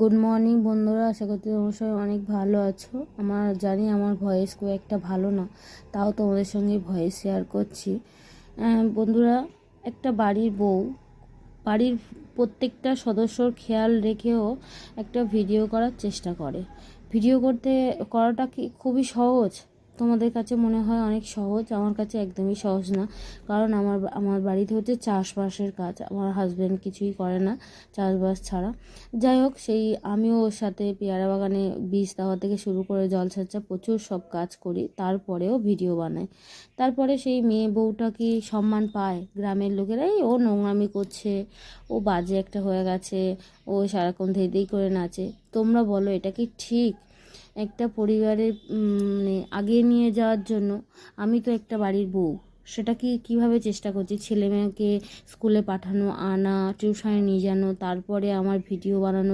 Good morning বন্ধুরা, আশা করছি তোমরা সবাই অনেক ভালো আছো। জানি আমার ভয়েস খুব একটা ভালো না, তাও তোমাদের সঙ্গে ভয়েস শেয়ার করছি। বন্ধুরা, একটা বাড়ির বউ বাড়ির প্রত্যেকটা সদস্যর খেয়াল রেখেও একটা ভিডিও করার চেষ্টা করে। ভিডিও করাটা কি খুবই সহজ? তোমাদের কাছে মনে হয় অনেক সহজ, আমার কাছে একদমই সহজ না। কারণ আমার বাড়িতে হচ্ছে চাষবাসের কাজ, আমার হাজব্যান্ড কিছুই করে না চাষবাস ছাড়া। যাই হোক, আমিও ওর সাথে পেয়ারা বাগানে বীজ দেওয়া থেকে শুরু করে জলসেচা প্রচুর সব কাজ করি, তারপরেও ভিডিও বানাই। তারপরে সেই মেয়ে বউটা কি সম্মান পায়? গ্রামের লোকেরা ও নোংরামি করছে, ও বাজে একটা হয়ে গেছে, ও সারাক্ষণ ধেই করে নাচে। তোমরা বলো, এটা কি ঠিক? একটা পরিবারের আগিয়ে নিয়ে যাওয়ার জন্য আমি তো একটা বাড়ির বউ, সেটা কিভাবে চেষ্টা করছি ছেলে মেয়েকে স্কুলে পাঠানো, আনা, টিউশনে নিয়ে যানো, তারপরে আমার ভিডিও বানানো।